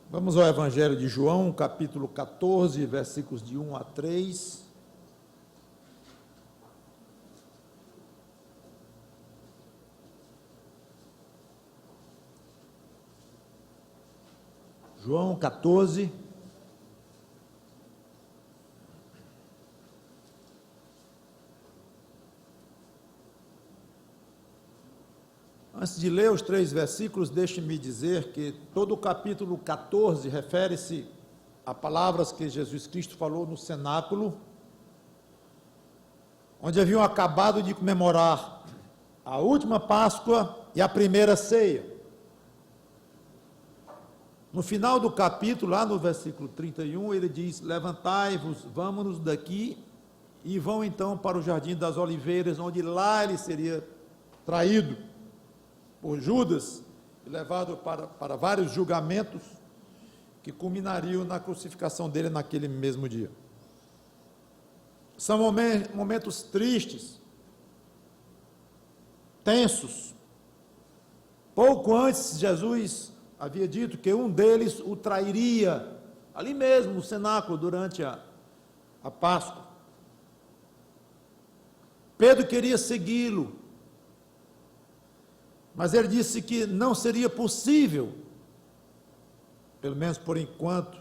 Vamos ao Evangelho de João, capítulo 14, versículos de 1 a 3. João 14. Antes de ler os 3 versículos, deixe-me dizer que todo o capítulo 14 refere-se a palavras que Jesus Cristo falou no cenáculo, onde haviam acabado de comemorar a última Páscoa e a primeira ceia. No final do capítulo, lá no versículo 31, ele diz: levantai-vos, vamos-nos daqui, e vão então para o Jardim das Oliveiras, onde lá ele seria traído por Judas e levado para vários julgamentos que culminariam na crucificação dele naquele mesmo dia. São momentos tristes, tensos. Pouco antes, Jesus havia dito que um deles o trairia, ali mesmo no cenáculo, durante a Páscoa. Pedro queria segui-lo, mas ele disse que não seria possível, pelo menos por enquanto,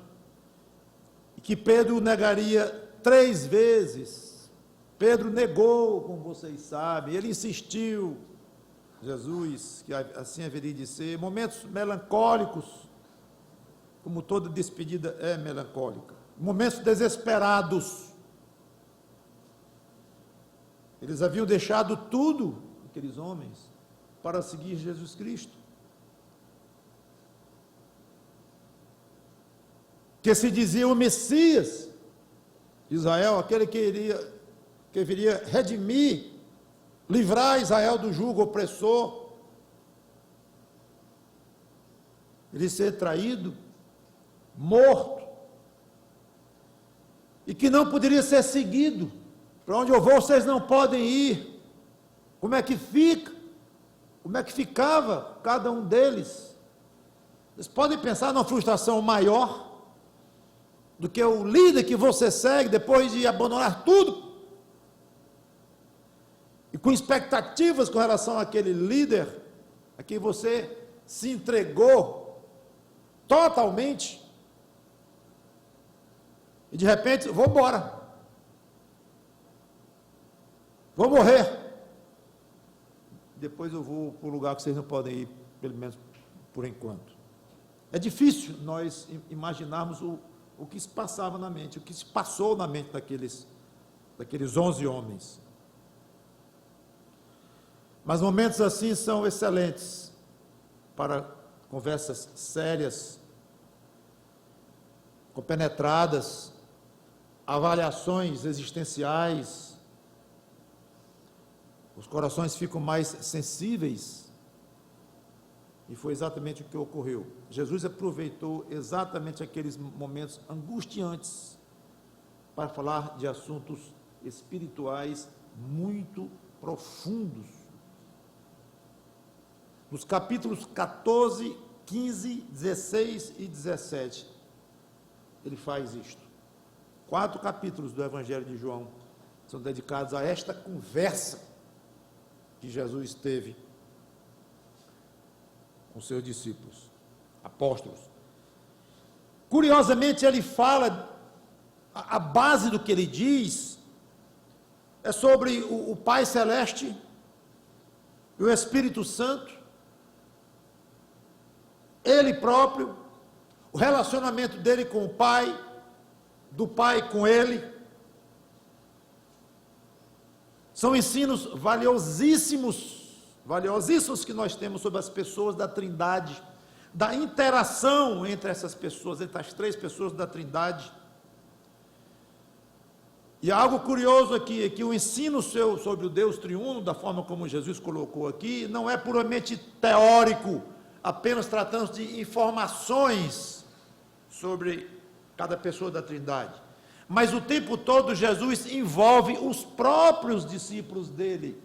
e que Pedro o negaria 3 vezes. Pedro negou, como vocês sabem, ele insistiu, Jesus, que assim haveria de ser. Momentos melancólicos, como toda despedida é melancólica, momentos desesperados. Eles haviam deixado tudo, aqueles homens, para seguir Jesus Cristo, que se dizia o Messias de Israel, aquele que viria redimir, livrar Israel do jugo opressor. Ele ser traído, morto, e que não poderia ser seguido. Para onde eu vou, vocês não podem ir. Como é que fica? Como é que ficava cada um deles? Vocês podem pensar numa frustração maior do que o líder que você segue depois de abandonar tudo, e com expectativas com relação àquele líder a quem você se entregou totalmente, e de repente, vou embora, vou morrer, depois eu vou para o lugar que vocês não podem ir, pelo menos por enquanto. É difícil nós imaginarmos o que se passava na mente, o que se passou na mente daqueles 11 homens. Mas momentos assim são excelentes para conversas sérias, compenetradas, avaliações existenciais. Os corações ficam mais sensíveis, e foi exatamente o que ocorreu. Jesus aproveitou exatamente aqueles momentos angustiantes para falar de assuntos espirituais muito profundos. Nos capítulos 14, 15, 16 e 17, ele faz isto. 4 capítulos do Evangelho de João são dedicados a esta conversa que Jesus teve com seus discípulos, apóstolos. Curiosamente, ele fala, a base do que ele diz é sobre o Pai Celeste e o Espírito Santo, ele próprio, o relacionamento dele com o Pai, do Pai com ele. São ensinos valiosíssimos que nós temos sobre as pessoas da Trindade, da interação entre essas pessoas, entre as 3 pessoas da Trindade. E algo curioso aqui é que o ensino seu sobre o Deus triuno, da forma como Jesus colocou aqui, não é puramente teórico, apenas tratando de informações sobre cada pessoa da Trindade. Mas o tempo todo Jesus envolve os próprios discípulos dele,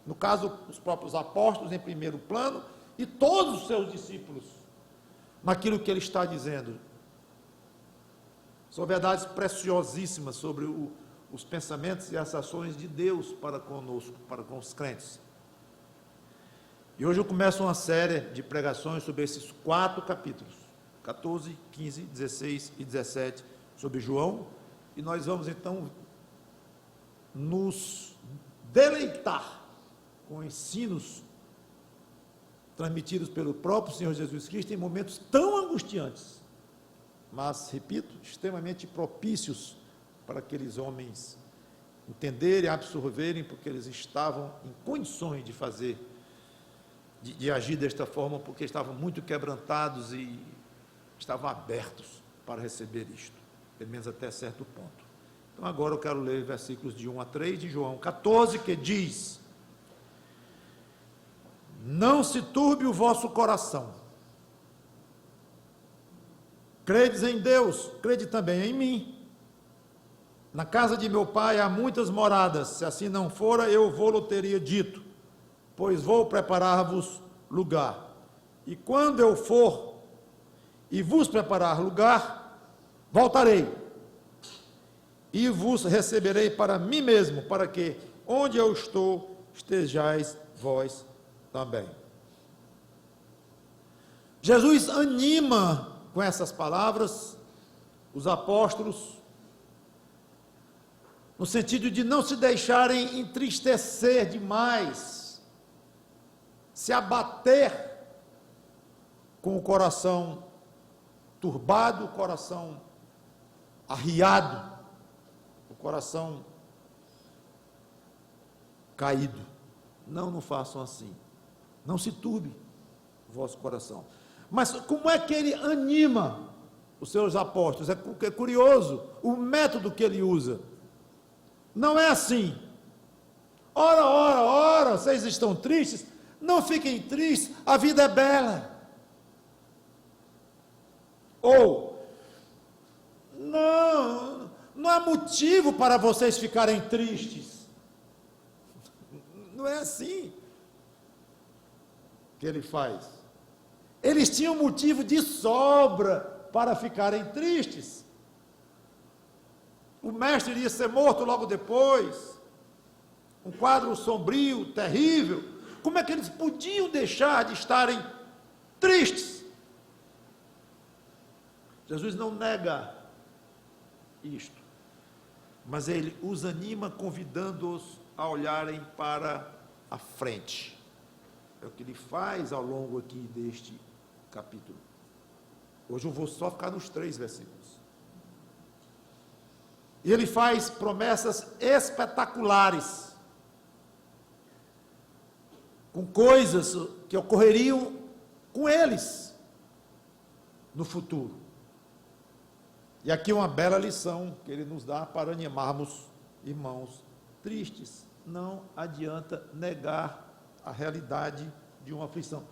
no caso, os próprios apóstolos em primeiro plano, e todos os seus discípulos. naquilo que ele está dizendo. São verdades preciosíssimas sobre os pensamentos e as ações de Deus para conosco, para com os crentes. E hoje eu começo uma série de pregações sobre esses 4 capítulos, 14, 15, 16 e 17, sobre João, e nós vamos então nos deleitar com ensinos transmitidos pelo próprio Senhor Jesus Cristo em momentos tão angustiantes, mas, repito, extremamente propícios para aqueles homens entenderem, absorverem, porque eles estavam em condições de fazer, de agir desta forma, porque estavam muito quebrantados e estavam abertos para receber isto, pelo menos até certo ponto. Então agora eu quero ler versículos de 1 a 3 de João 14, que diz: não se turbe o vosso coração, credes em Deus, crede também em mim. Na casa de meu pai há muitas moradas, se assim não fora, eu vou-lo teria dito, pois vou preparar-vos lugar. E quando eu for e vos preparar lugar, voltarei e vos receberei para mim mesmo, para que onde eu estou, estejais vós também. Jesus anima com essas palavras os apóstolos, no sentido de não se deixarem entristecer demais, se abater com o coração turbado, o coração arriado, o coração caído. Não façam assim. Não se turbe o vosso coração. Mas como é que ele anima os seus apóstolos? É curioso o método que ele usa. Não é assim: ora, vocês estão tristes? Não fiquem tristes, a vida é bela. Ou, não há motivo para vocês ficarem tristes. Não é assim que ele faz. Eles tinham motivo de sobra para ficarem tristes. O mestre iria ser morto logo depois, um quadro sombrio, terrível. Como é que eles podiam deixar de estarem tristes? Jesus não nega isto, mas ele os anima, convidando-os a olharem para a frente. É o que ele faz ao longo aqui deste capítulo. Hoje eu vou só ficar nos 3 versículos. E ele faz promessas espetaculares, com coisas que ocorreriam com eles no futuro. E aqui uma bela lição que ele nos dá para animarmos irmãos tristes. Não adianta negar a realidade de uma aflição.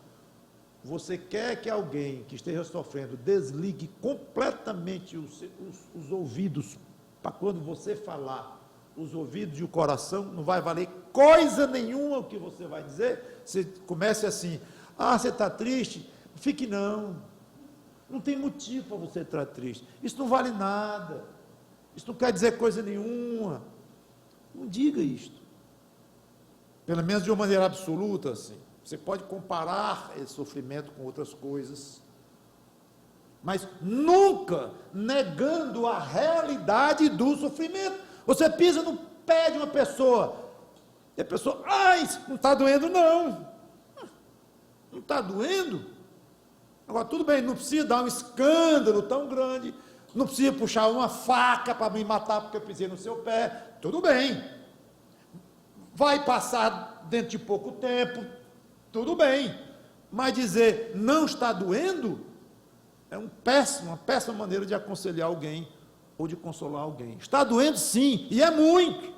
Você quer que alguém que esteja sofrendo desligue completamente os ouvidos, para quando você falar, os ouvidos e o coração, não vai valer coisa nenhuma o que você vai dizer. Você comece assim: você está triste? Fique não tem motivo para você estar triste, isso não vale nada, isso não quer dizer coisa nenhuma. Não diga isto, pelo menos de uma maneira absoluta assim. Você pode comparar esse sofrimento com outras coisas, mas nunca negando a realidade do sofrimento. Você pisa no pé de uma pessoa, e a pessoa: não está doendo não está doendo. Agora, tudo bem, não precisa dar um escândalo tão grande, não precisa puxar uma faca para me matar porque eu pisei no seu pé, tudo bem, vai passar dentro de pouco tempo, tudo bem, mas dizer não está doendo é uma péssima maneira de aconselhar alguém ou de consolar alguém. Está doendo sim, e é muito.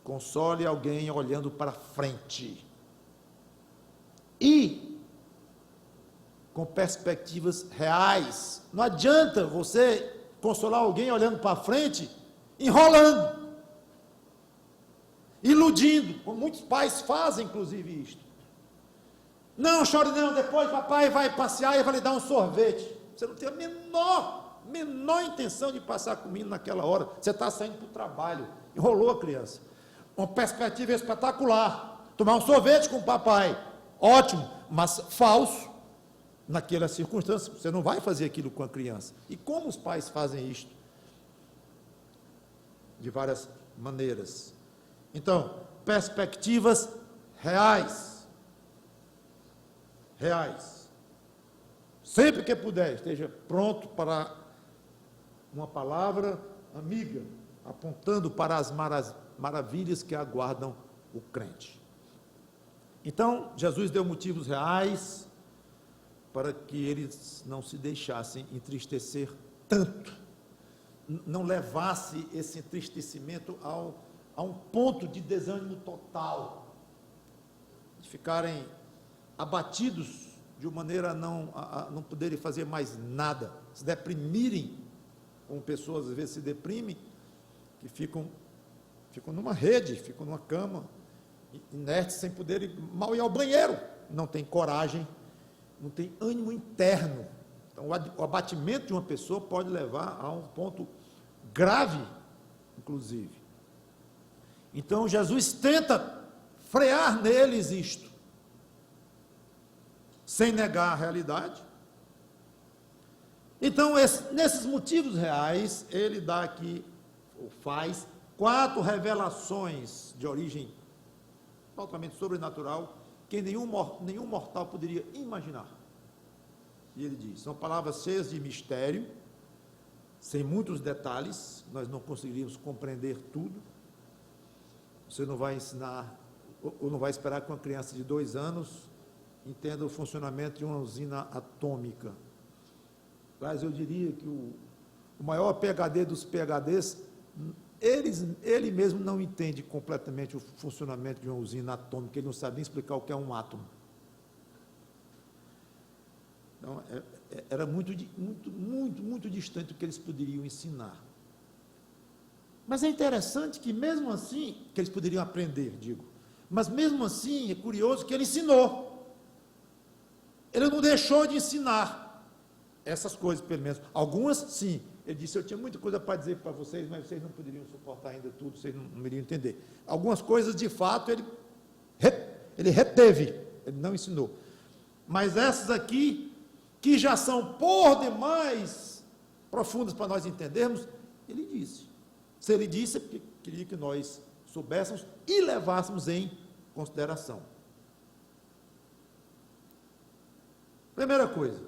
Console alguém olhando para frente e com perspectivas reais. Não adianta você consolar alguém olhando para frente, enrolando, iludindo, como muitos pais fazem, inclusive, isto. Não chore não, depois papai vai passear e vai lhe dar um sorvete. Você não tem a menor intenção de passar comigo naquela hora. Você está saindo para o trabalho. Enrolou a criança. Uma perspectiva espetacular. Tomar um sorvete com o papai. Ótimo, mas falso. Naquela circunstância, você não vai fazer aquilo com a criança. E como os pais fazem isto? De várias maneiras. Então, perspectivas reais. Reais. Sempre que puder, esteja pronto para uma palavra amiga, apontando para as maravilhas que aguardam o crente. Então, Jesus deu motivos reais para que eles não se deixassem entristecer tanto, não levasse esse entristecimento a um ponto de desânimo total, de ficarem abatidos de uma maneira a não poderem fazer mais nada, se deprimirem, como pessoas às vezes se deprimem, que ficam numa rede, ficam numa cama, inertes, sem poderem mal ir ao banheiro, não tem coragem, não tem ânimo interno. Então, o abatimento de uma pessoa pode levar a um ponto grave, inclusive. Então, Jesus tenta frear neles isto, sem negar a realidade. Então, nesses motivos reais, ele dá aqui, ou faz, 4 revelações de origem totalmente sobrenatural, que nenhum mortal poderia imaginar. E ele diz, são palavras cheias de mistério, sem muitos detalhes, nós não conseguiríamos compreender tudo. Você não vai ensinar, ou não vai esperar que uma criança de 2 anos entenda o funcionamento de uma usina atômica. Mas eu diria que o maior PhD dos PhDs, ele mesmo não entende completamente o funcionamento de uma usina atômica, ele não sabe nem explicar o que é um átomo. Então, era muito distante do que eles poderiam ensinar. Mas é interessante que mesmo assim, que eles poderiam aprender, mas mesmo assim é curioso que ele ensinou. Ele não deixou de ensinar essas coisas, pelo menos. Algumas, sim. Ele disse, eu tinha muita coisa para dizer para vocês, mas vocês não poderiam suportar ainda tudo, vocês não iriam entender. Algumas coisas, de fato, ele reteve, ele não ensinou. Mas essas aqui, que já são por demais profundas para nós entendermos, ele disse. Se ele disse, é porque queria que nós soubéssemos e levássemos em consideração. Primeira coisa,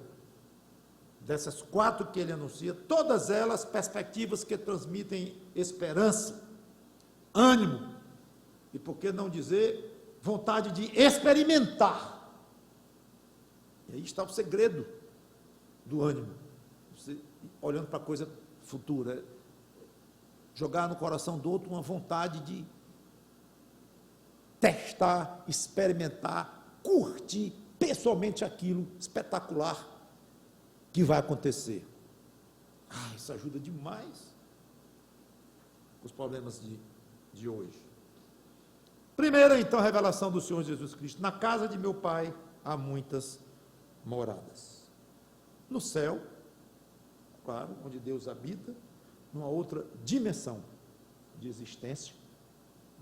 dessas 4 que ele anuncia, todas elas perspectivas que transmitem esperança, ânimo, e por que não dizer, vontade de experimentar. E aí está o segredo do ânimo, você olhando para a coisa futura, jogar no coração do outro uma vontade de testar, experimentar, curtir pessoalmente aquilo espetacular que vai acontecer. Isso ajuda demais com os problemas de hoje. Primeiro, então, a revelação do Senhor Jesus Cristo. Na casa de meu Pai há muitas moradas. No céu, claro, onde Deus habita, numa outra dimensão de existência,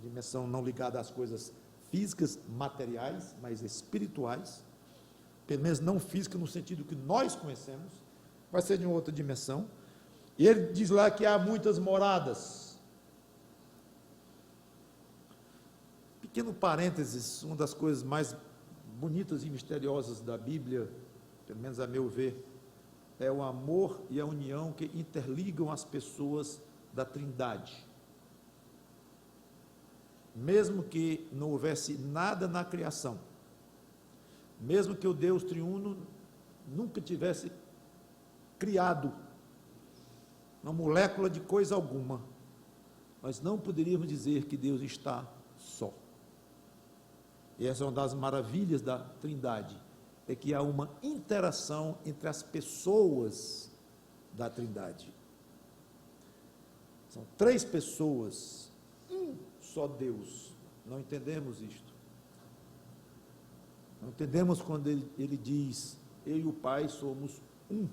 dimensão não ligada às coisas físicas, materiais, mas espirituais, pelo menos não física no sentido que nós conhecemos, vai ser de uma outra dimensão. E ele diz lá que há muitas moradas. Pequeno parênteses, uma das coisas mais bonitas e misteriosas da Bíblia, pelo menos a meu ver, é o amor e a união que interligam as pessoas da Trindade. Mesmo que não houvesse nada na criação, mesmo que o Deus triuno nunca tivesse criado uma molécula de coisa alguma, nós não poderíamos dizer que Deus está só. E essa é uma das maravilhas da Trindade, é que há uma interação entre as pessoas da Trindade. São 3 pessoas, só Deus. Não entendemos isto. Não entendemos quando ele diz, eu e o Pai somos um.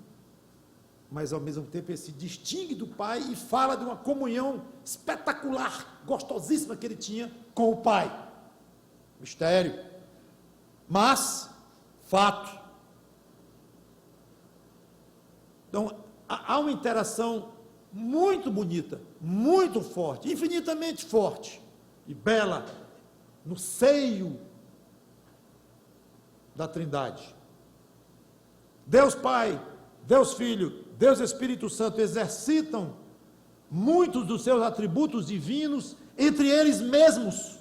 Mas ao mesmo tempo ele se distingue do Pai e fala de uma comunhão espetacular, gostosíssima que ele tinha com o Pai. Mistério. Mas, fato. Então, há uma interação muito bonita, muito forte, infinitamente forte e bela no seio da Trindade. Deus Pai, Deus Filho, Deus Espírito Santo exercitam muitos dos seus atributos divinos entre eles mesmos.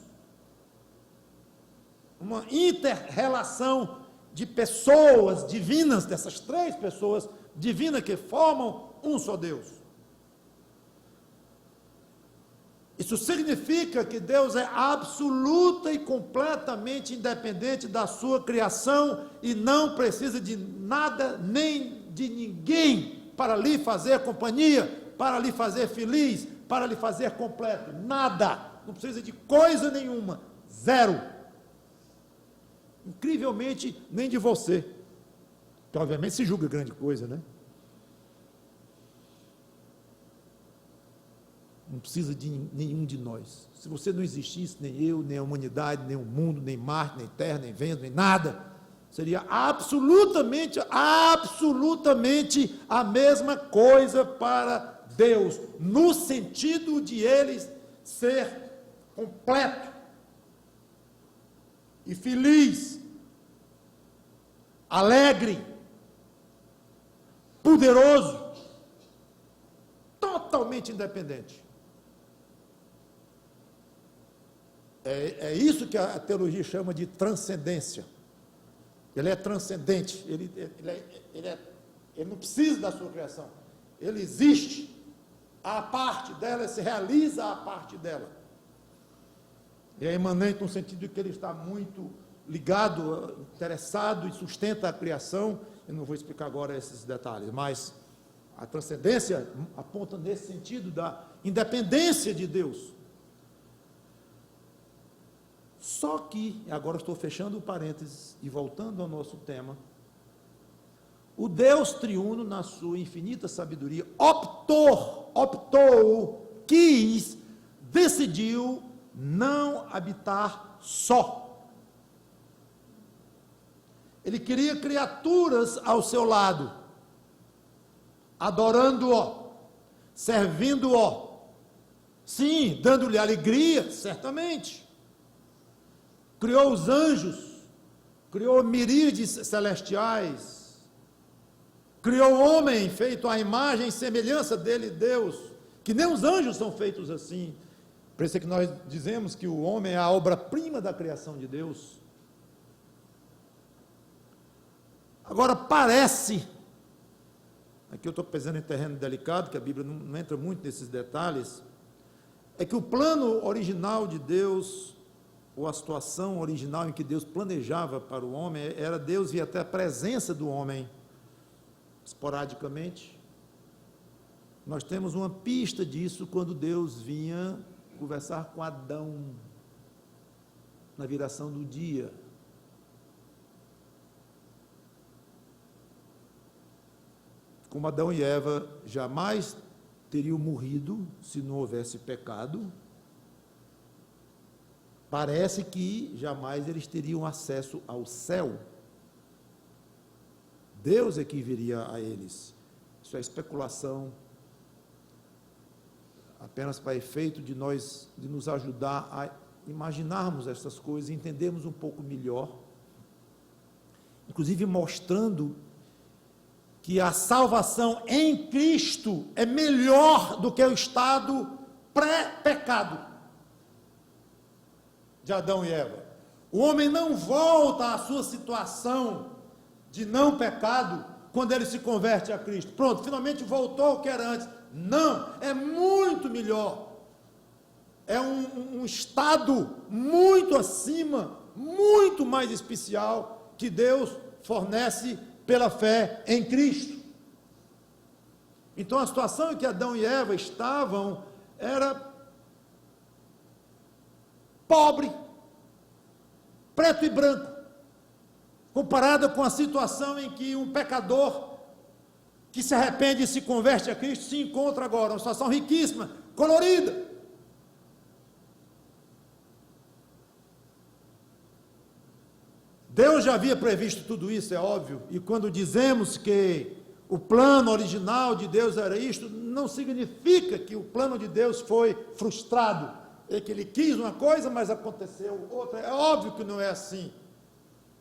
Uma inter-relação de pessoas divinas, dessas três pessoas divinas que formam um só Deus. Isso significa que Deus é absoluta e completamente independente da sua criação e não precisa de nada nem de ninguém para lhe fazer companhia, para lhe fazer feliz, para lhe fazer completo. Nada. Não precisa de coisa nenhuma. Zero. Incrivelmente, nem de você. Que obviamente se julga grande coisa, né? Não precisa de nenhum de nós. Se você não existisse, nem eu, nem a humanidade, nem o mundo, nem Marte, nem Terra, nem Vênus, nem nada, seria absolutamente a mesma coisa para Deus, no sentido de ele ser completo e feliz, alegre, poderoso, totalmente independente. É isso que a teologia chama de transcendência. Ele é transcendente, ele não precisa da sua criação, ele existe, a parte dela se realiza a parte dela. E é imanente no sentido de que ele está muito ligado, interessado e sustenta a criação. Eu não vou explicar agora esses detalhes, mas a transcendência aponta nesse sentido da independência de Deus. Só que, agora estou fechando o parênteses e voltando ao nosso tema, o Deus triuno, na sua infinita sabedoria, quis, decidiu não habitar só. Ele queria criaturas ao seu lado, adorando-o, servindo-o, sim, dando-lhe alegria, certamente. Criou os anjos, criou miríades celestiais, criou o homem feito à imagem e semelhança dele, Deus, que nem os anjos são feitos assim. Por isso é que nós dizemos que o homem é a obra-prima da criação de Deus. Agora parece, aqui eu estou pisando em terreno delicado, que a Bíblia não entra muito nesses detalhes, é que o plano original de Deus, ou a situação original em que Deus planejava para o homem, era Deus vir até a presença do homem, esporadicamente. Nós temos uma pista disso quando Deus vinha conversar com Adão, na viração do dia. Como Adão e Eva jamais teriam morrido se não houvesse pecado, parece que jamais eles teriam acesso ao céu. Deus é que viria a eles. Isso é especulação, apenas para efeito de nos ajudar a imaginarmos essas coisas, entendermos um pouco melhor, inclusive mostrando que a salvação em Cristo é melhor do que o estado pré-pecado de Adão e Eva. O homem não volta à sua situação de não pecado quando ele se converte a Cristo. Pronto, finalmente voltou ao que era antes. Não, é muito melhor. É um estado muito acima, muito mais especial que Deus fornece pela fé em Cristo. Então a situação em que Adão e Eva estavam era pobre, preto e branco, comparada com a situação em que um pecador que se arrepende e se converte a Cristo se encontra agora, uma situação riquíssima, colorida. Deus já havia previsto tudo isso, é óbvio, e quando dizemos que o plano original de Deus era isto, não significa que o plano de Deus foi frustrado, é que ele quis uma coisa, mas aconteceu outra. É óbvio que não é assim.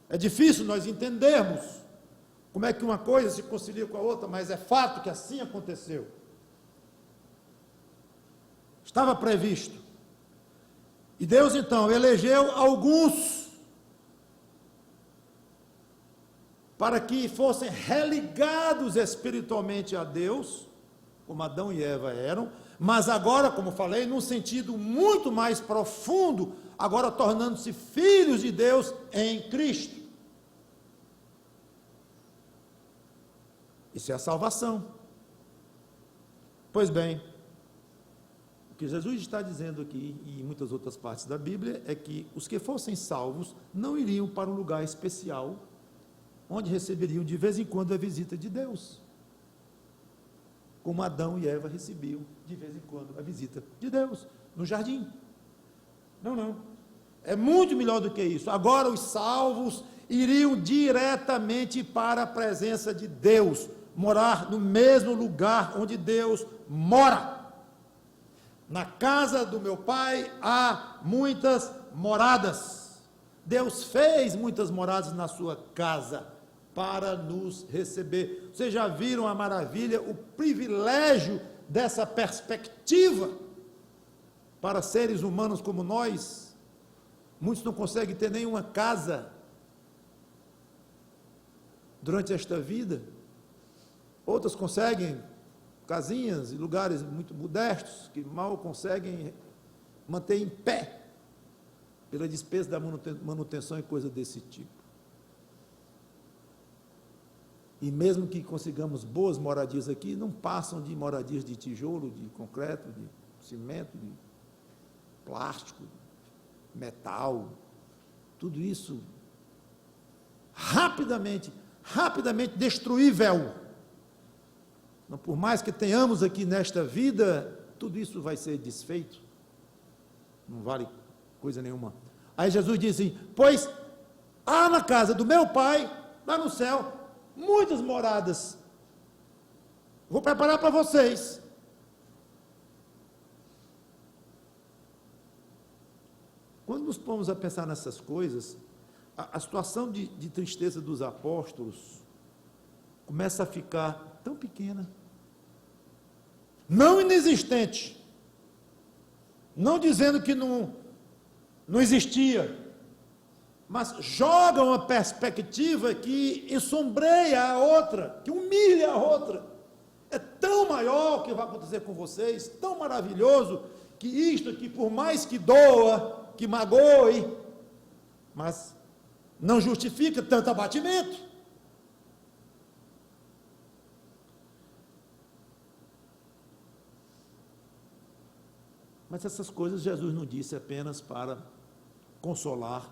É difícil nós entendermos como é que uma coisa se concilia com a outra, mas é fato que assim aconteceu. Estava previsto. E Deus, então, elegeu alguns para que fossem religados espiritualmente a Deus, como Adão e Eva eram, mas agora, como falei, num sentido muito mais profundo, agora tornando-se filhos de Deus em Cristo. Isso é a salvação. Pois bem, o que Jesus está dizendo aqui, e em muitas outras partes da Bíblia, é que os que fossem salvos não iriam para um lugar especial, onde receberiam de vez em quando a visita de Deus, como Adão e Eva recebiam de vez em quando a visita de Deus, no jardim. Não. É muito melhor do que isso. Agora os salvos iriam diretamente para a presença de Deus, morar no mesmo lugar onde Deus mora. Na casa do meu Pai há muitas moradas. Deus fez muitas moradas na sua casa para nos receber. Vocês já viram a maravilha, o privilégio dessa perspectiva para seres humanos como nós? Muitos não conseguem ter nenhuma casa durante esta vida. Outros conseguem casinhas e lugares muito modestos, que mal conseguem manter em pé, pela despesa da manutenção e coisa desse tipo. E mesmo que consigamos boas moradias aqui, não passam de moradias de tijolo, de concreto, de cimento, de plástico, metal, tudo isso rapidamente destruível. Não, por mais que tenhamos aqui nesta vida, tudo isso vai ser desfeito, não vale coisa nenhuma. Aí Jesus diz assim: pois há na casa do meu Pai, lá no céu, muitas moradas, vou preparar para vocês. Quando nos pomos a pensar nessas coisas, a situação de tristeza dos apóstolos começa a ficar tão pequena, não inexistente, não dizendo que não existia, mas joga uma perspectiva que ensombreia a outra, que humilha a outra. É tão maior o que vai acontecer com vocês, tão maravilhoso, que isto aqui, por mais que doa, que magoe, mas não justifica tanto abatimento. Mas essas coisas Jesus não disse apenas para consolar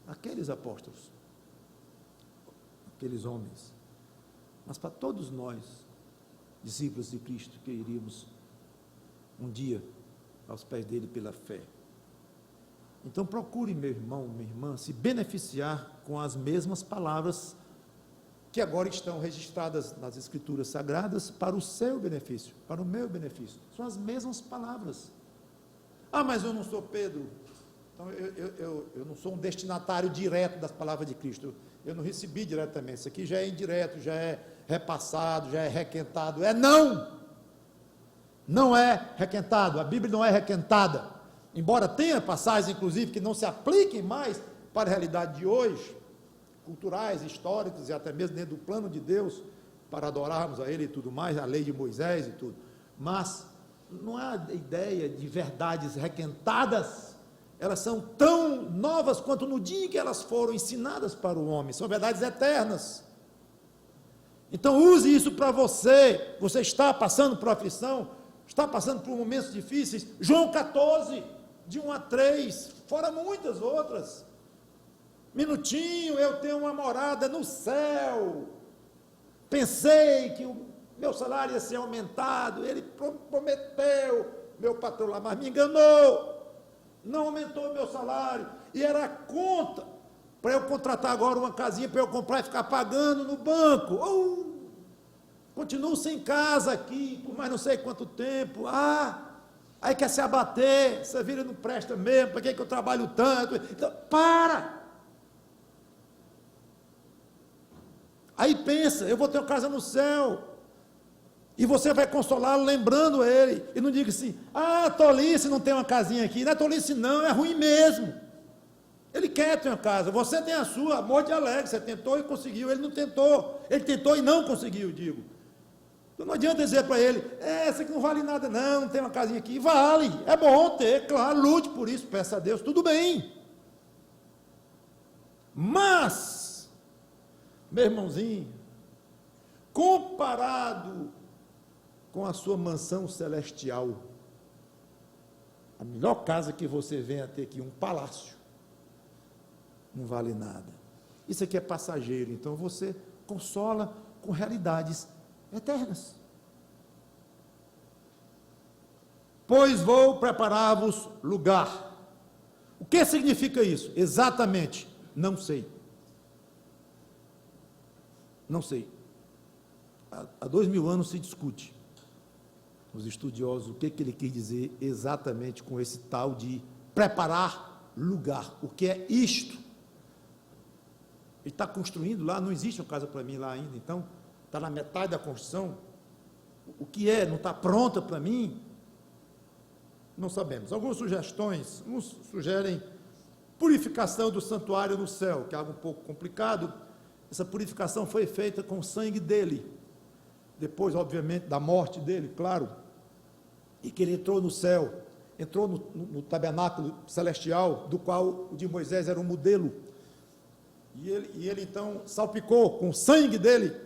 aqueles apóstolos, aqueles homens, mas para todos nós, discípulos de Cristo, que iríamos um dia aos pés dele pela fé. Então procure, meu irmão, minha irmã, se beneficiar com as mesmas palavras que agora estão registradas nas Escrituras Sagradas para o seu benefício, para o meu benefício. São as mesmas palavras. Ah, mas eu não sou Pedro, então eu não sou um destinatário direto das palavras de Cristo, eu não recebi diretamente, isso aqui já é indireto, já é repassado, já é requentado. Não é requentado, a Bíblia não é requentada, embora tenha passagens, inclusive, que não se apliquem mais para a realidade de hoje, culturais, históricos e até mesmo dentro do plano de Deus, para adorarmos a Ele e tudo mais, a lei de Moisés e tudo, mas não há ideia de verdades requentadas, elas são tão novas quanto no dia em que elas foram ensinadas para o homem, são verdades eternas. Então use isso para você. Você está passando por aflição, está passando por momentos difíceis, João 14, de 1 a 3, fora muitas outras, minutinho, eu tenho uma morada no céu. Pensei que o meu salário ia ser aumentado, ele prometeu, meu patrão lá, mas me enganou, não aumentou o meu salário, e era a conta para eu contratar agora uma casinha para eu comprar e ficar pagando no banco. Continuo sem casa aqui, por mais não sei quanto tempo. Aí quer se abater, essa vida não presta mesmo, para que eu trabalho tanto? Então, para! Aí pensa, eu vou ter uma casa no céu, e você vai consolá-lo lembrando ele, e não diga assim, tolice, não tem uma casinha aqui. Não é tolice não, é ruim mesmo. Ele quer ter uma casa, você tem a sua, amor de alegre, você tentou e conseguiu, ele não tentou, ele tentou e não conseguiu, digo. Então não adianta dizer para ele, essa aqui não vale nada não tem uma casinha aqui. Vale, é bom ter, claro, lute por isso, peça a Deus, tudo bem. Mas, meu irmãozinho, comparado com a sua mansão celestial, a melhor casa que você venha ter aqui, um palácio, não vale nada. Isso aqui é passageiro, então você consola com realidades eternas. Pois vou preparar-vos lugar. O que significa isso? Exatamente, não sei. Não sei. Há 2000 anos se discute, os estudiosos, o que ele quis dizer exatamente com esse tal de preparar lugar. O que é isto? Ele está construindo lá, não existe uma casa para mim lá ainda, então, está na metade da construção. O que é? Não está pronta para mim? Não sabemos. Algumas sugestões, uns sugerem purificação do santuário no céu, que é algo um pouco complicado. Essa purificação foi feita com o sangue dele, depois, obviamente, da morte dele, claro, e que ele entrou no céu, entrou no tabernáculo celestial, do qual o de Moisés era um modelo, e ele então salpicou com o sangue dele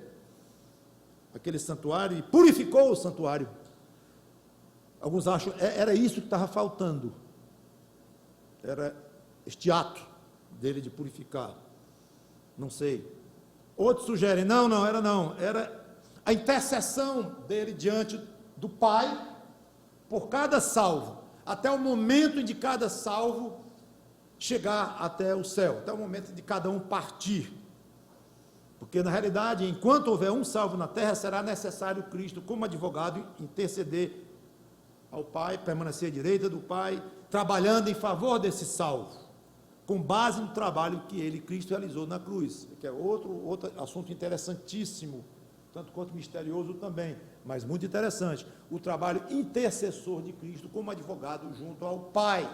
aquele santuário e purificou o santuário. Alguns acham era isso que estava faltando, era este ato dele de purificar, não sei. Outros sugerem, era a intercessão dele diante do Pai, por cada salvo, até o momento de cada salvo chegar até o céu, até o momento de cada um partir, porque na realidade, enquanto houver um salvo na terra, será necessário Cristo, como advogado, interceder ao Pai, permanecer à direita do Pai, trabalhando em favor desse salvo, com base no trabalho que ele, Cristo, realizou na cruz, que é outro assunto interessantíssimo, tanto quanto misterioso também, mas muito interessante, o trabalho intercessor de Cristo como advogado junto ao Pai.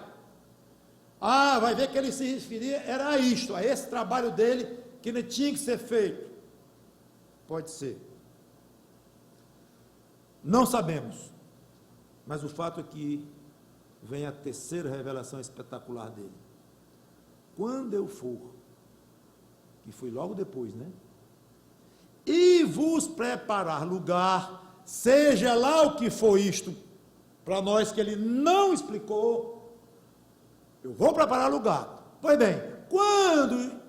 Vai ver que ele se referia, era a isto, a esse trabalho dele, que ele tinha que ser feito. Pode ser. Não sabemos, mas o fato é que vem a terceira revelação espetacular dele. Quando eu for, que foi logo depois, né? E vos preparar lugar, seja lá o que for isto, para nós que ele não explicou, eu vou preparar lugar. Pois bem, quando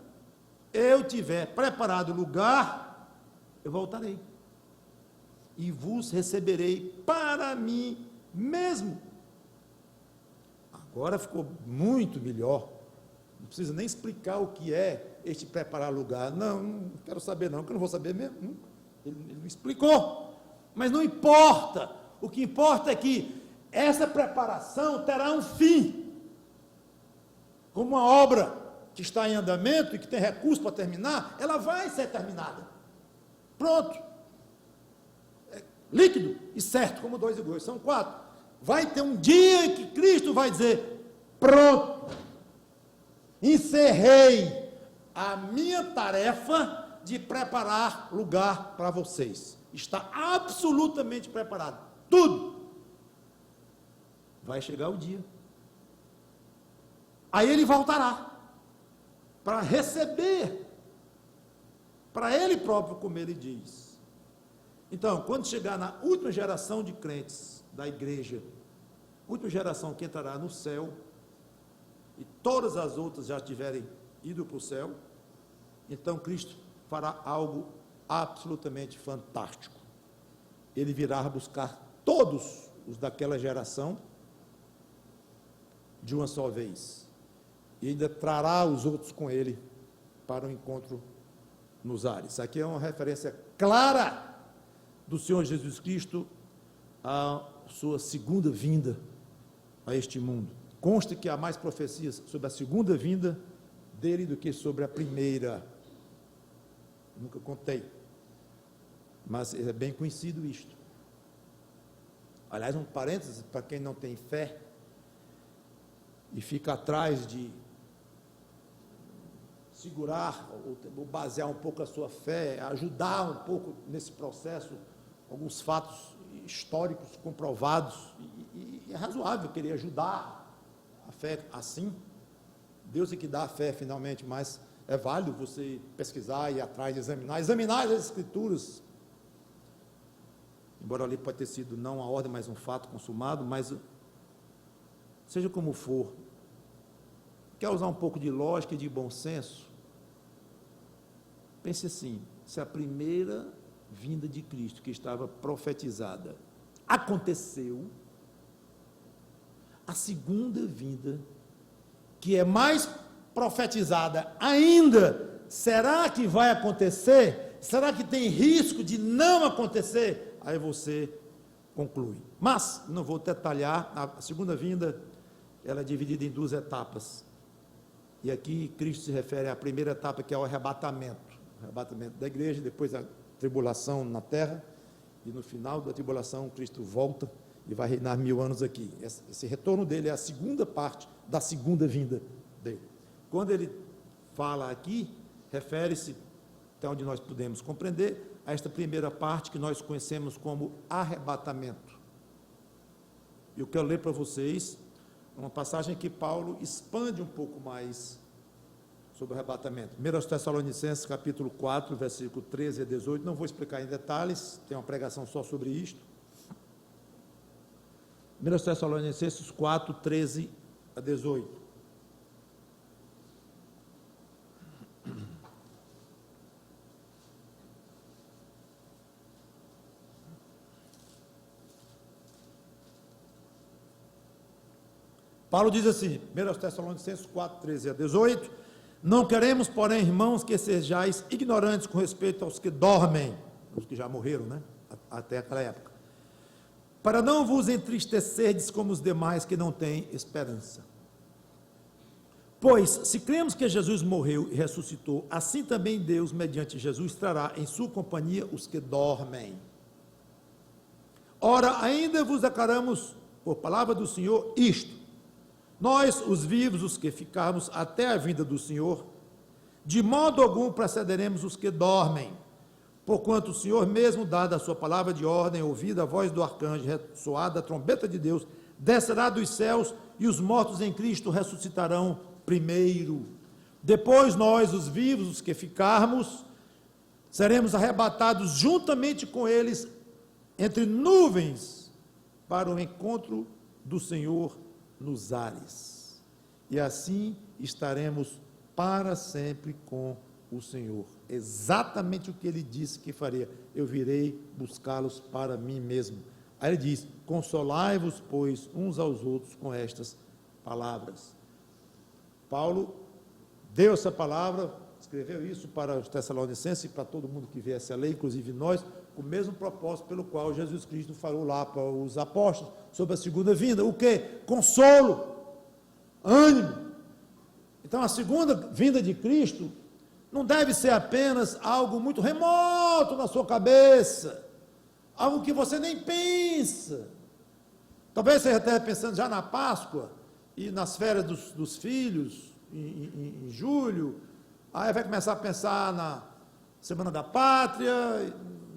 eu tiver preparado lugar, eu voltarei, e vos receberei para mim mesmo. Agora ficou muito melhor, não precisa nem explicar o que é este preparar lugar, não quero saber não, que eu não vou saber mesmo, ele não explicou, mas não importa, o que importa é que essa preparação terá um fim, como uma obra que está em andamento e que tem recurso para terminar, ela vai ser terminada, pronto, é líquido e certo, como 2 e 2, são 4, vai ter um dia em que Cristo vai dizer, pronto, encerrei a minha tarefa de preparar lugar para vocês, está absolutamente preparado, tudo, vai chegar o dia, aí ele voltará, para receber, para ele próprio, como ele diz. Então, quando chegar na última geração de crentes da igreja, última geração que entrará no céu, e todas as outras já tiverem ido para o céu, então Cristo fará algo absolutamente fantástico. Ele virá buscar todos os daquela geração de uma só vez, e ainda trará os outros com ele para o encontro nos ares. Aqui é uma referência clara do Senhor Jesus Cristo à sua segunda vinda a este mundo. Consta que há mais profecias sobre a segunda vinda dele do que sobre a primeira. Nunca contei, mas é bem conhecido isto. Aliás, um parênteses, para quem não tem fé e fica atrás de segurar ou basear um pouco a sua fé, ajudar um pouco nesse processo, alguns fatos históricos comprovados, e é razoável querer ajudar a fé assim. Deus é que dá a fé finalmente, mas é válido você pesquisar, ir atrás, examinar as Escrituras, embora ali pode ter sido não a ordem, mas um fato consumado, mas seja como for, quer usar um pouco de lógica e de bom senso, pense assim, se a primeira vinda de Cristo, que estava profetizada, aconteceu, a segunda vinda, que é mais profetizada ainda, será que vai acontecer? Será que tem risco de não acontecer? Aí você conclui. Mas, não vou detalhar, a segunda vinda, ela é dividida em duas etapas. E aqui Cristo se refere à primeira etapa, que é o arrebatamento da igreja, depois a tribulação na terra, e no final da tribulação Cristo volta e vai reinar 1000 anos aqui. Esse retorno dele é a segunda parte da segunda vinda dele. Quando ele fala aqui, refere-se, até onde nós podemos compreender, a esta primeira parte que nós conhecemos como arrebatamento. Eu quero ler para vocês uma passagem que Paulo expande um pouco mais sobre o arrebatamento. 1 Tessalonicenses, capítulo 4, versículo 13 a 18, não vou explicar em detalhes, tem uma pregação só sobre isto. 1 Tessalonicenses 4, 13 a 18. Paulo diz assim, 1 Tessalonicenses 4, 13 a 18, não queremos, porém, irmãos, que sejais ignorantes com respeito aos que dormem, os que já morreram, né, até aquela época, para não vos entristecerdes como os demais que não têm esperança. Pois, se cremos que Jesus morreu e ressuscitou, assim também Deus, mediante Jesus, trará em sua companhia os que dormem. Ora, ainda vos declaramos, por palavra do Senhor, isto: nós, os vivos, os que ficarmos até a vinda do Senhor, de modo algum precederemos os que dormem, porquanto o Senhor mesmo, dada a sua palavra de ordem, ouvida a voz do arcanjo, ressoada a trombeta de Deus, descerá dos céus, e os mortos em Cristo ressuscitarão primeiro. Depois nós, os vivos, os que ficarmos, seremos arrebatados juntamente com eles entre nuvens para o encontro do Senhor nos ares, e assim estaremos para sempre com o Senhor. Exatamente o que ele disse que faria: eu virei buscá-los para mim mesmo. Aí ele diz: consolai-vos, pois, uns aos outros com estas palavras. Paulo deu essa palavra, escreveu isso para os Tessalonicenses e para todo mundo que viesse a ler, inclusive nós, com o mesmo propósito pelo qual Jesus Cristo falou lá para os apóstolos sobre a segunda vinda. O quê? Consolo, ânimo. Então a segunda vinda de Cristo não deve ser apenas algo muito remoto na sua cabeça, algo que você nem pensa. Talvez você esteja pensando já na Páscoa e nas férias dos filhos, em julho, aí vai começar a pensar na Semana da Pátria,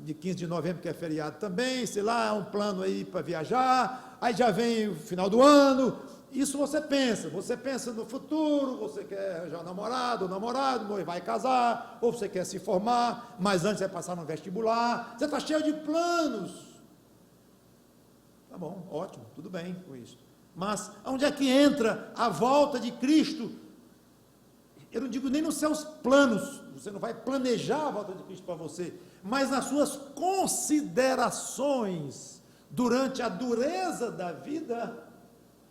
de 15 de novembro, que é feriado também, sei lá, um plano aí para viajar, aí já vem o final do ano. Isso você pensa no futuro, você quer arranjar um namorado, vai casar, ou você quer se formar, mas antes vai passar no vestibular, você está cheio de planos. Tá bom, ótimo, tudo bem com isso. Mas onde é que entra a volta de Cristo? eu não digo nem nos seus planos, você não vai planejar a volta de Cristo para você, mas nas suas considerações, durante a dureza da vida,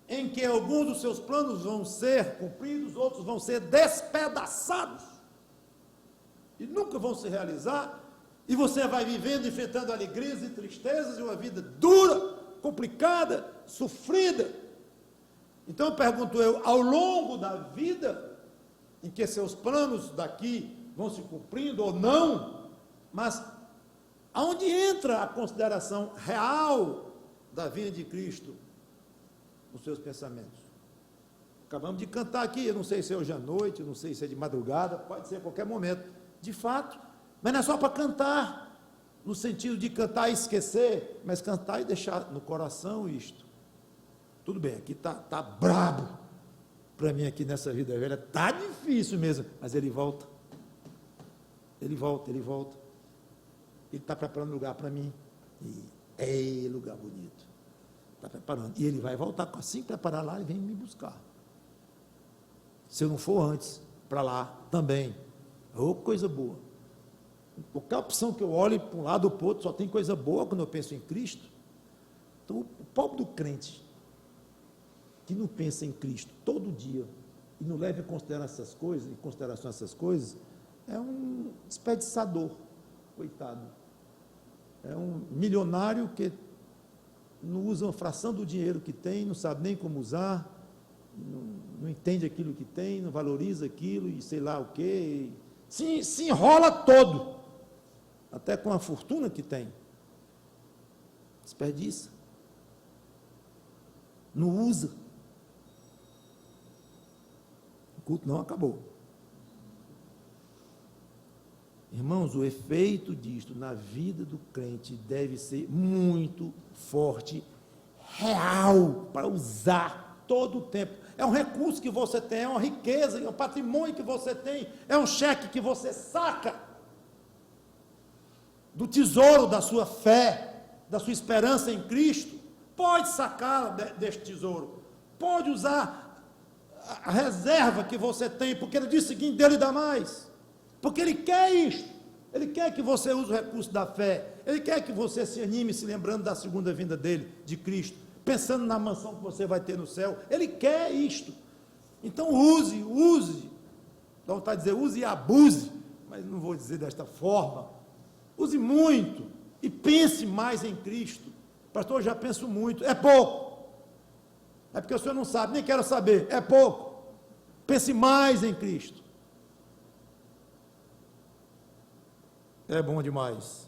em que alguns dos seus planos vão ser cumpridos, outros vão ser despedaçados, e nunca vão se realizar, e você vai vivendo, enfrentando alegrias e tristezas, e uma vida dura, complicada, sofrida. Então, pergunto eu, ao longo da vida, em que seus planos daqui vão se cumprindo ou não, mas aonde entra a consideração real da vinda de Cristo nos seus pensamentos? Acabamos de cantar aqui, eu não sei se é hoje à noite, eu não sei se é de madrugada, pode ser a qualquer momento, de fato, mas não é só para cantar, no sentido de cantar e esquecer, mas cantar e deixar no coração isto. Tudo bem, aqui tá brabo, para mim aqui nessa vida velha, está difícil mesmo, mas ele volta, ele está preparando lugar para mim, e lugar bonito, está preparando, e ele vai voltar, assim preparar lá, e vem me buscar, se eu não for antes, para lá também, coisa boa, qualquer opção que eu olhe para um lado ou para o outro, só tem coisa boa quando eu penso em Cristo. Então o pobre do crente, que não pensa em Cristo todo dia, e não leva em consideração essas coisas, é um desperdiçador, coitado, é um milionário que não usa uma fração do dinheiro que tem, não sabe nem como usar, não entende aquilo que tem, não valoriza aquilo, e sei lá o quê, se enrola todo, até com a fortuna que tem, desperdiça, não usa, o culto não acabou. Irmãos, o efeito disto na vida do crente deve ser muito forte, real, para usar todo o tempo. É um recurso que você tem, é uma riqueza, é um patrimônio que você tem, é um cheque que você saca do tesouro da sua fé, da sua esperança em Cristo. Pode sacar deste tesouro, pode usar a reserva que você tem, porque ele diz o seguinte, dele dá mais, porque ele quer isto, ele quer que você use o recurso da fé, ele quer que você se anime se lembrando da segunda vinda dele, de Cristo, pensando na mansão que você vai ter no céu, ele quer isto, então use, dá vontade de dizer use e abuse, mas não vou dizer desta forma, use muito, e pense mais em Cristo. Pastor, eu já penso muito, é pouco, é porque o senhor não sabe, nem quero saber, é pouco, pense mais em Cristo, é bom demais.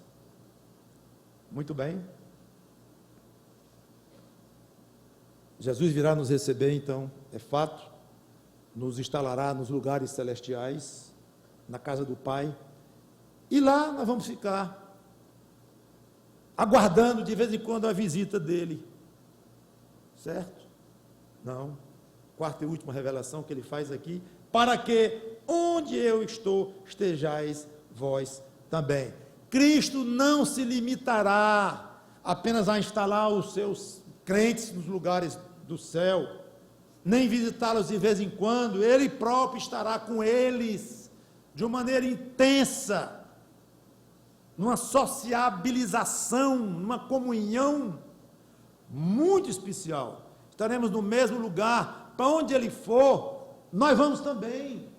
Muito bem, Jesus virá nos receber, então, é fato, nos instalará nos lugares celestiais, na casa do Pai, e lá nós vamos ficar, aguardando de vez em quando a visita dele, certo? Não, quarta e última revelação que ele faz aqui, para que onde eu estou, estejais vós também. Cristo não se limitará apenas a instalar os seus crentes nos lugares do céu, nem visitá-los de vez em quando, ele próprio estará com eles, de uma maneira intensa, numa sociabilização, numa comunhão muito especial, estaremos no mesmo lugar, para onde ele for, nós vamos também.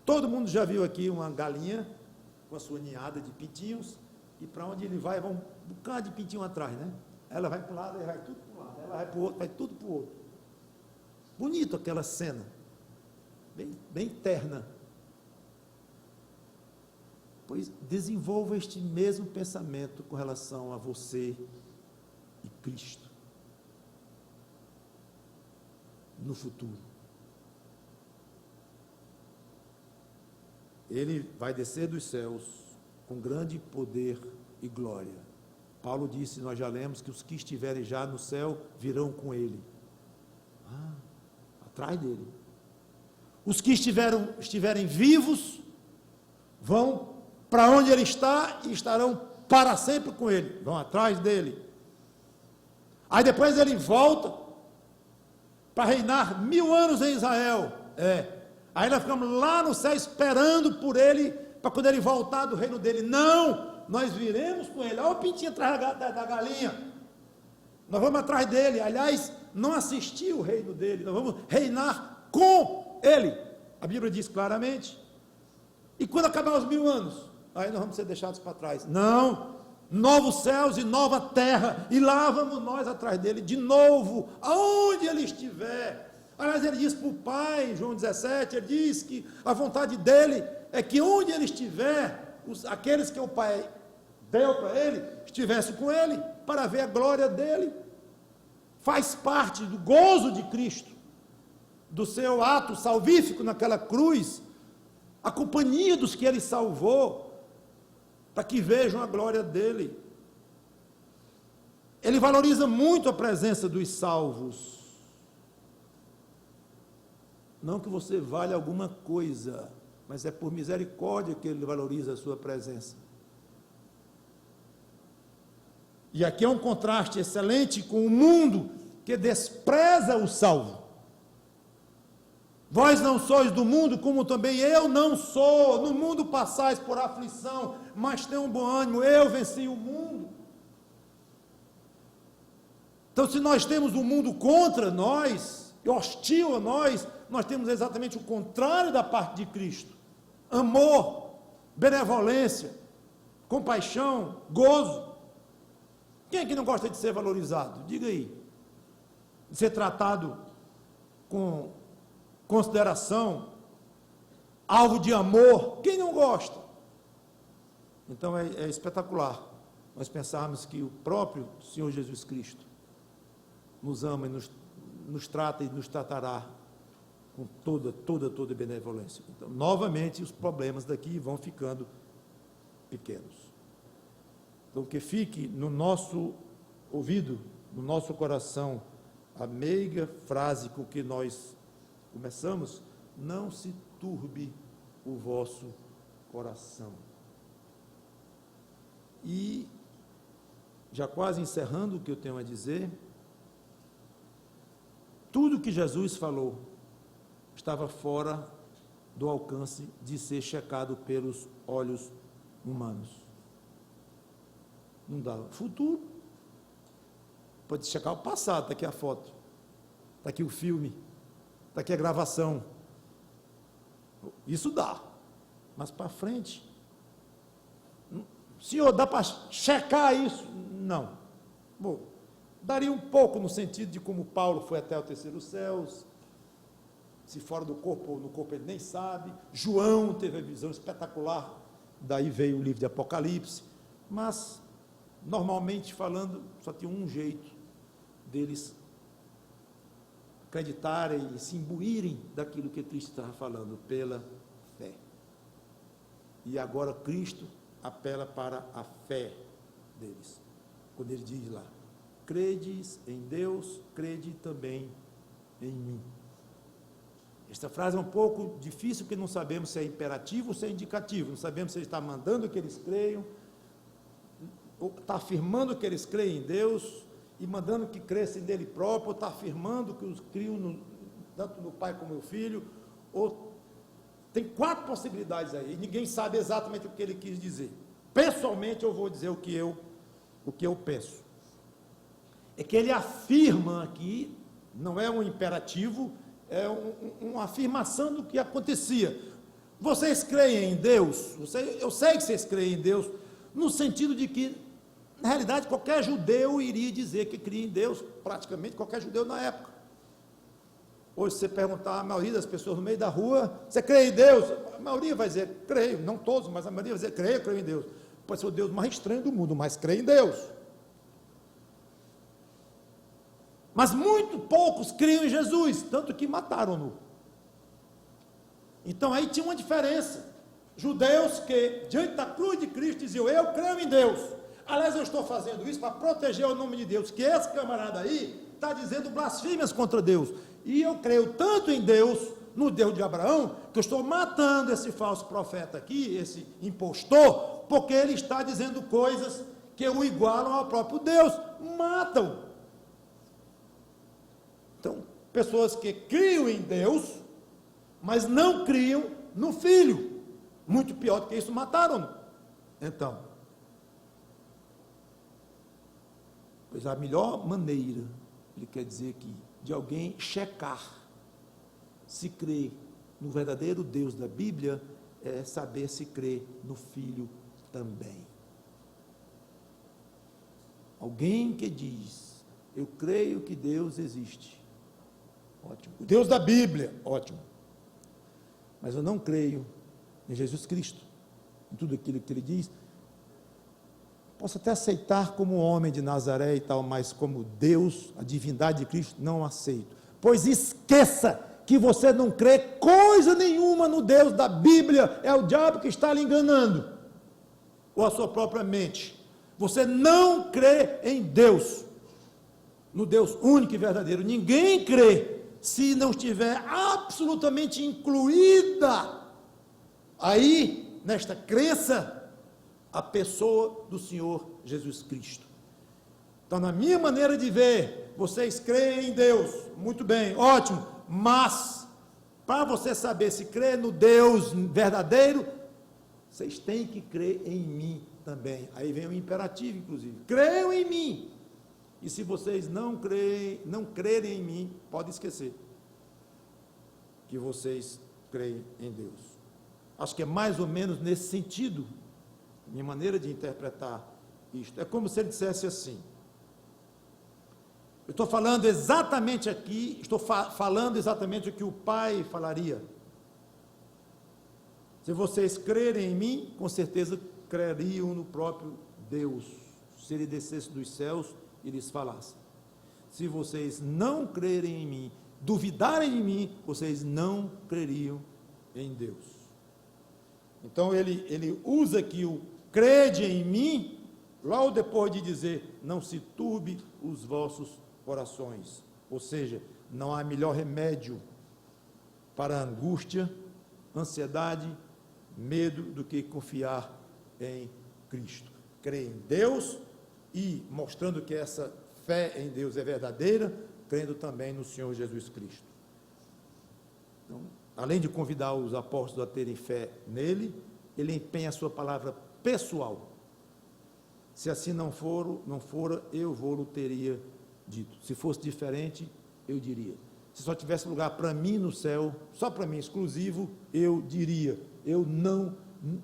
Todo mundo já viu aqui uma galinha, com a sua ninhada de pintinhos, e para onde ele vai um bocado de pintinho atrás, né? Ela vai para um lado, ele vai tudo para um lado, ela vai para o outro, vai tudo para o outro. Bonito aquela cena, bem terna. Pois desenvolva este mesmo pensamento com relação a você e Cristo no futuro. Ele vai descer dos céus com grande poder e glória. Paulo disse, nós já lemos, que os que estiverem já no céu virão com ele. Atrás dele. Os que estiverem vivos vão para onde ele está e estarão para sempre com ele, vão atrás dele. Aí depois ele volta para reinar 1000 anos em Israel, Aí nós ficamos lá no céu esperando por ele, para quando ele voltar do reino dele. Não, nós viremos com ele. Olha o pintinho atrás da galinha. Nós vamos atrás dele. Aliás, não assistir o reino dele, nós vamos reinar com ele. A Bíblia diz claramente. E quando acabar os 1000 anos, aí nós vamos ser deixados para trás. Não, novos céus e nova terra, e lá vamos nós atrás dele de novo, aonde ele estiver. Aliás, ele diz para o Pai, em João 17, ele diz que a vontade dele é que onde ele estiver, aqueles que o Pai deu para ele, estivessem com ele, para ver a glória dele. Faz parte do gozo de Cristo, do seu ato salvífico naquela cruz, a companhia dos que ele salvou, para que vejam a glória dele. Ele valoriza muito a presença dos salvos. Não que você valha alguma coisa, mas é por misericórdia que ele valoriza a sua presença. E aqui é um contraste excelente com o mundo que despreza o salvo. Vós não sois do mundo, como também eu não sou. No mundo passais por aflição, mas tenham um bom ânimo, eu venci o mundo. Então, se nós temos o mundo contra nós, hostil a nós, nós temos exatamente o contrário da parte de Cristo. Amor, benevolência, compaixão, gozo. Quem é que não gosta de ser valorizado? Diga aí. De ser tratado com consideração, alvo de amor. Quem não gosta? Então é espetacular nós pensarmos que o próprio Senhor Jesus Cristo nos ama e nos trata e nos tratará com toda benevolência. Então, novamente, os problemas daqui vão ficando pequenos. Então, que fique no nosso ouvido, no nosso coração, a meiga frase com que nós começamos: não se turbe o vosso coração. E, já quase encerrando o que eu tenho a dizer, tudo que Jesus falou estava fora do alcance de ser checado pelos olhos humanos. Não dá. Futuro. Pode checar o passado, está aqui a foto, está aqui o filme, está aqui a gravação. Isso dá. Mas para frente, senhor, dá para checar isso? Não. Bom, daria um pouco no sentido de como Paulo foi até o terceiro céu, se fora do corpo ou no corpo ele nem sabe. João teve a visão espetacular, daí veio o livro de Apocalipse, mas, normalmente falando, só tinha um jeito deles acreditarem e se imbuírem daquilo que Cristo estava falando, pela fé. E agora Cristo apela para a fé deles, quando ele diz lá: credes em Deus, crede também em mim. Esta frase é um pouco difícil, porque não sabemos se é imperativo ou se é indicativo, não sabemos se ele está mandando que eles creiam, ou está afirmando que eles creem em Deus, e mandando que crescem nele próprio, ou está afirmando que os criam tanto no Pai como no Filho, ou tem 4 possibilidades aí, e ninguém sabe exatamente o que ele quis dizer. Pessoalmente eu vou dizer o que eu penso. É que ele afirma aqui, não é um imperativo, é uma afirmação do que acontecia. Vocês creem em Deus? Eu sei que vocês creem em Deus, no sentido de que, na realidade, qualquer judeu iria dizer que cria em Deus, praticamente qualquer judeu na época. Hoje, se você perguntar a maioria das pessoas no meio da rua: você crê em Deus? A maioria vai dizer: creio, não todos, mas a maioria vai dizer: creio em Deus. Pode ser o Deus mais estranho do mundo, mas crê em Deus. Mas muito poucos criam em Jesus, tanto que mataram-no. Então aí tinha uma diferença. Judeus que, diante da cruz de Cristo, diziam: eu creio em Deus. Aliás, eu estou fazendo isso para proteger o nome de Deus, que esse camarada aí está dizendo blasfêmias contra Deus. E eu creio tanto em Deus, no Deus de Abraão, que eu estou matando esse falso profeta aqui, esse impostor, porque ele está dizendo coisas que o igualam ao próprio Deus. Matam. Então, pessoas que criam em Deus, mas não criam no Filho. Muito pior do que isso, mataram-no. Então, pois a melhor maneira, ele quer dizer aqui, de alguém checar se crê no verdadeiro Deus da Bíblia, é saber se crê no Filho também. Alguém que diz, eu creio que Deus existe, ótimo. O Deus da Bíblia, ótimo. Mas eu não creio em Jesus Cristo, em tudo aquilo que ele diz. Posso até aceitar como homem de Nazaré e tal, mas como Deus, a divindade de Cristo, não aceito. Pois esqueça que você não crê coisa nenhuma no Deus da Bíblia, é o diabo que está lhe enganando, ou a sua própria mente. Você não crê em Deus, no Deus único e verdadeiro. Ninguém crê se não estiver absolutamente incluída aí, nesta crença, a pessoa do Senhor Jesus Cristo. Então, na minha maneira de ver, vocês creem em Deus, muito bem, ótimo, mas, para você saber se crê no Deus verdadeiro, vocês têm que crer em mim também. Aí vem o imperativo, inclusive, creiam em mim, e se vocês não crerem em mim, pode esquecer que vocês creem em Deus. Acho que é mais ou menos nesse sentido, minha maneira de interpretar isto. É como se ele dissesse assim, eu estou falando exatamente aqui, estou falando exatamente o que o Pai falaria. Se vocês crerem em mim, com certeza creriam no próprio Deus, se ele descesse dos céus e lhes falasse. Se vocês não crerem em mim, duvidarem de mim, vocês não creriam em Deus. Então ele usa aqui o crede em mim, logo depois de dizer, não se turbe os vossos corações. Ou seja, não há melhor remédio para a angústia, ansiedade, medo do que confiar em Cristo. Crer em Deus e mostrando que essa fé em Deus é verdadeira, crendo também no Senhor Jesus Cristo. Então, além de convidar os apóstolos a terem fé nele, ele empenha a sua palavra pessoal. Se assim não fora, eu vou-lo teria dito. Se fosse diferente, eu diria. Se só tivesse lugar para mim no céu, só para mim, exclusivo, eu diria. Eu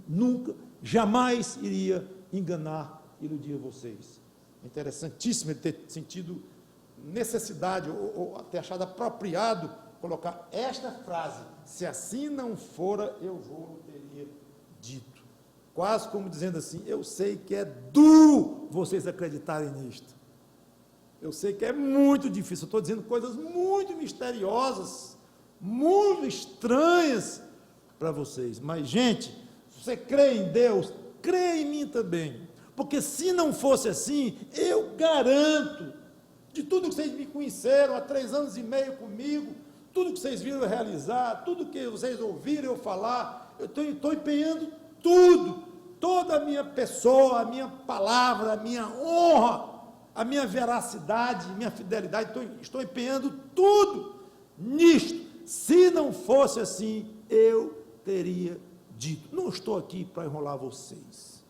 nunca, jamais iria enganar, iludir vocês. É interessantíssimo ele ter sentido necessidade, ou ter achado apropriado, colocar esta frase, se assim não fora, eu vou teria dito. Quase como dizendo assim, eu sei que é duro vocês acreditarem nisto. Eu sei que é muito difícil, eu estou dizendo coisas muito misteriosas, muito estranhas para vocês. Mas, gente, se você crê em Deus, crê em mim também. Porque se não fosse assim, eu garanto, de tudo que vocês me conheceram há 3 anos e meio comigo, tudo que vocês viram eu realizar, tudo que vocês ouviram eu falar, eu estou empenhando tudo, toda a minha pessoa, a minha palavra, a minha honra, a minha veracidade, minha fidelidade, estou empenhando tudo nisto. Se não fosse assim, eu teria dito. Não estou aqui para enrolar vocês.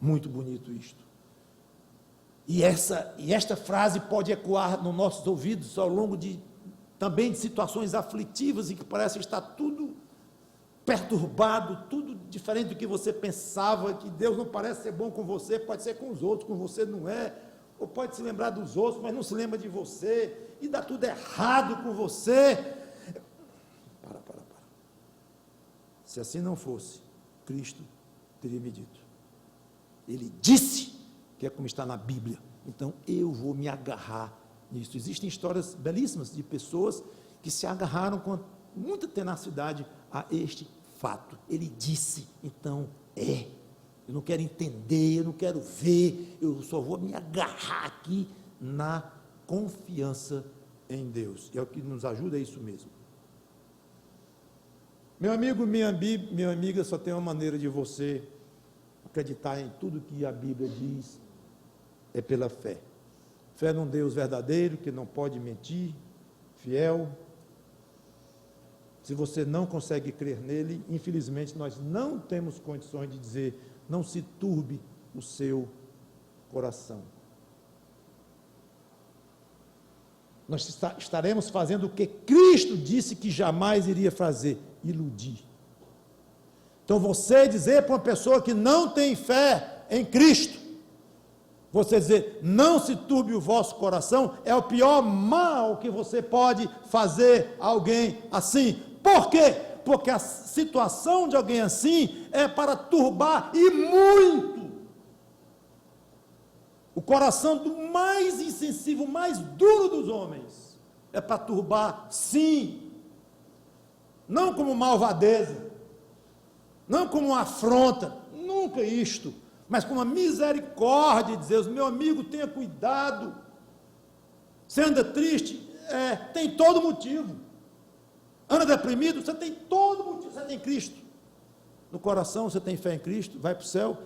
Muito bonito isto. E esta frase pode ecoar nos nossos ouvidos ao longo também de situações aflitivas em que parece estar tudo perturbado, tudo diferente do que você pensava, que Deus não parece ser bom com você, pode ser com os outros, com você não é, ou pode se lembrar dos outros, mas não se lembra de você, e dá tudo errado com você. Para. Se assim não fosse, Cristo teria me dito. Ele disse que é como está na Bíblia, então eu vou me agarrar nisso. Existem histórias belíssimas de pessoas que se agarraram com muita tenacidade a este fato. Ele disse, então é. Eu não quero entender, eu não quero ver, eu só vou me agarrar aqui na confiança em Deus. E é o que nos ajuda, é isso mesmo. Meu amigo, minha amiga, só tem uma maneira de você acreditar em tudo que a Bíblia diz, é pela fé. Fé num Deus verdadeiro, que não pode mentir, fiel, Se você não consegue crer nele, infelizmente nós não temos condições de dizer: não se turbe o seu coração. Nós estaremos fazendo o que Cristo disse que jamais iria fazer: iludir. Então, você dizer para uma pessoa que não tem fé em Cristo, você dizer: não se turbe o vosso coração, é o pior mal que você pode fazer a alguém assim. Por quê? Porque a situação de alguém assim é para turbar, e muito, o coração do mais insensível, mais duro dos homens, é para turbar, sim, não como malvadeza, não como uma afronta, nunca isto, mas com uma misericórdia de Deus. Meu amigo, tenha cuidado. Você anda triste? Tem todo motivo. Anda deprimido? Você tem todo motivo. Você tem Cristo no coração, você tem fé em Cristo, vai para o céu.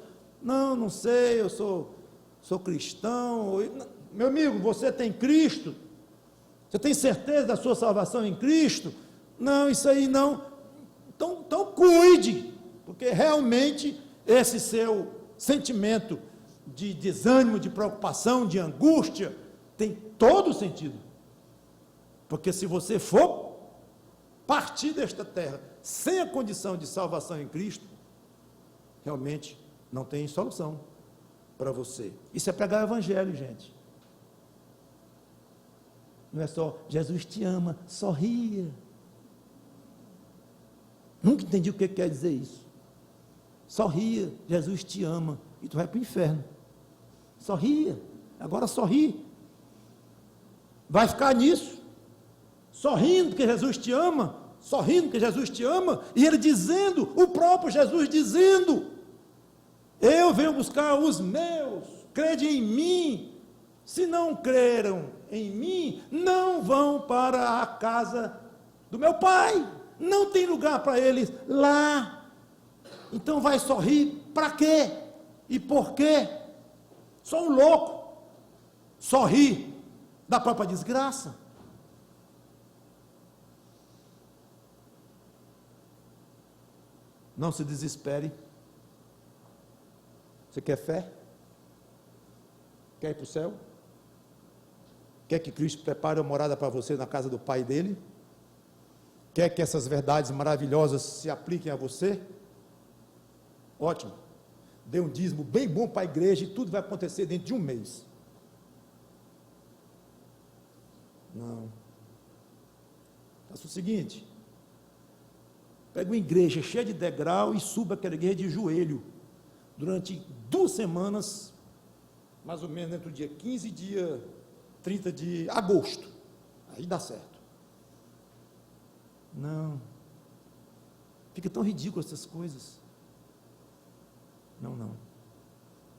Não sei, eu sou cristão. Meu amigo, você tem Cristo? Você tem certeza da sua salvação em Cristo? Não, isso aí não. Então cuide, porque realmente esse seu sentimento de desânimo, de preocupação, de angústia, tem todo o sentido. Porque se você for partir desta terra sem a condição de salvação em Cristo, realmente não tem solução para você. Isso é pregar o evangelho, gente. Não é só Jesus te ama, sorria. Nunca entendi o que quer dizer isso. Sorria, Jesus te ama, e tu vai para o inferno. Sorria, agora sorri. Vai ficar nisso, sorrindo que Jesus te ama, sorrindo que Jesus te ama, e ele dizendo, o próprio Jesus dizendo: eu venho buscar os meus, crede em mim. Se não creram em mim, não vão para a casa do meu Pai, não tem lugar para eles lá. Então vai sorrir para quê? E por quê? Só um louco sorri da própria desgraça. Não se desespere. Você quer fé? Quer ir para o céu? Quer que Cristo prepare uma morada para você na casa do Pai dele? Quer que essas verdades maravilhosas se apliquem a você? Ótimo. Dê um dízimo bem bom para a igreja e tudo vai acontecer dentro de um mês. Não. Faça o seguinte: pega uma igreja cheia de degrau e suba aquela igreja de joelho durante 2 semanas, mais ou menos entre o dia 15 e dia 30 de agosto. Aí dá certo. Não. Fica tão ridículo essas coisas. Não.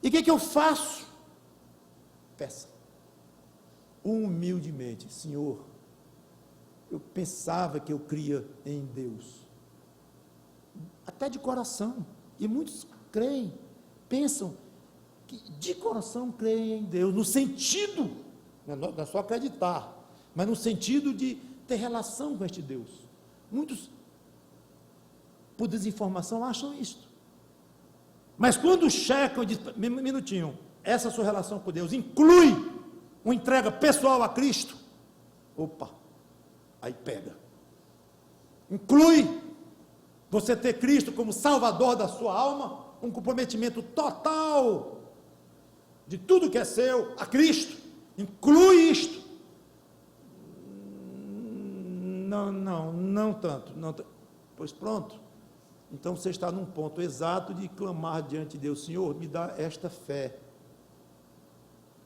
E o que eu faço? Peça. Humildemente: Senhor, eu pensava que eu cria em Deus. Até de coração. E muitos creem, pensam que de coração creem em Deus, no sentido, não é só acreditar, mas no sentido de ter relação com este Deus. Muitos, por desinformação, acham isto. Mas quando checam e dizem: minutinho, essa sua relação com Deus inclui uma entrega pessoal a Cristo? Opa, aí pega. Inclui você ter Cristo como Salvador da sua alma, um comprometimento total de tudo que é seu a Cristo? Inclui isto? Não tanto. Pois pronto. Então você está num ponto exato de clamar diante de Deus: Senhor, me dá esta fé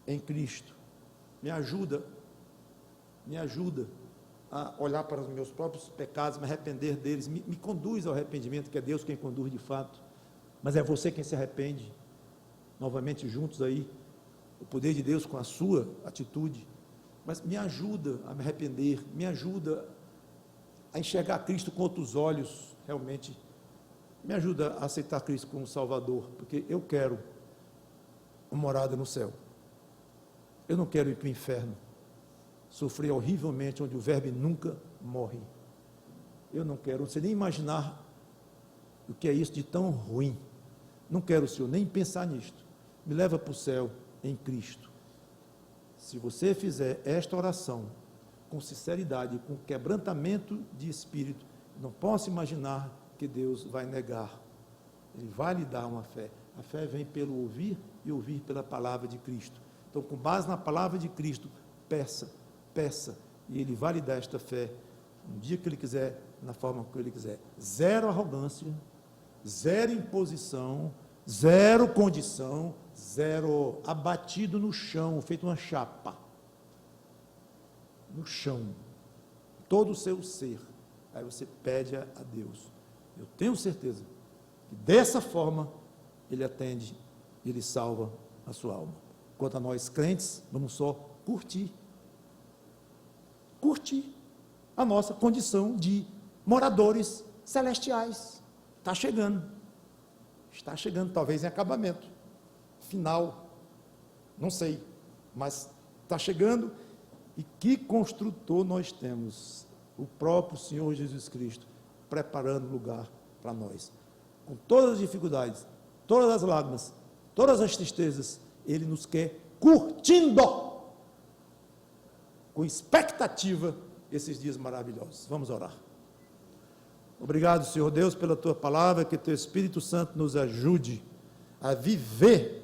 em Cristo, me ajuda a olhar para os meus próprios pecados, me arrepender deles, me conduz ao arrependimento, que é Deus quem conduz de fato, mas é você quem se arrepende. Novamente juntos aí, o poder de Deus com a sua atitude, mas me ajuda a me arrepender, me ajuda a enxergar Cristo com outros olhos, realmente. Me ajuda a aceitar Cristo como Salvador, porque eu quero uma morada no céu. Eu não quero ir para o inferno, sofrer horrivelmente, onde o verme nunca morre. Eu não quero, não sei nem imaginar o que é isso de tão ruim. Não quero, Senhor, nem pensar nisto. Me leva para o céu em Cristo. Se você fizer esta oração com sinceridade, com quebrantamento de espírito, não posso imaginar que Deus vai negar. Ele vai lhe dar uma fé. A fé vem pelo ouvir e ouvir pela palavra de Cristo. Então, com base na palavra de Cristo, peça, e Ele vai lhe dar esta fé, no dia que Ele quiser, na forma que Ele quiser. Zero arrogância, zero imposição, zero condição, zero abatido no chão, feito uma chapa. No chão, todo o seu ser. Aí você pede a Deus. Eu tenho certeza que dessa forma Ele atende, Ele salva a sua alma. Quanto a nós crentes, vamos só curtir a nossa condição de moradores celestiais. Está chegando, talvez em acabamento, final, não sei, mas está chegando. E que construtor nós temos? O próprio Senhor Jesus Cristo, preparando lugar para nós. Com todas as dificuldades, todas as lágrimas, todas as tristezas, Ele nos quer curtindo, com expectativa, esses dias maravilhosos. Vamos orar. Obrigado, Senhor Deus, pela Tua palavra, que Teu Espírito Santo nos ajude a viver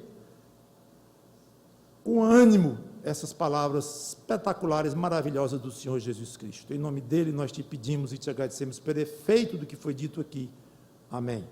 com ânimo essas palavras espetaculares, maravilhosas do Senhor Jesus Cristo. Em nome dEle nós te pedimos e te agradecemos pelo efeito do que foi dito aqui. Amém.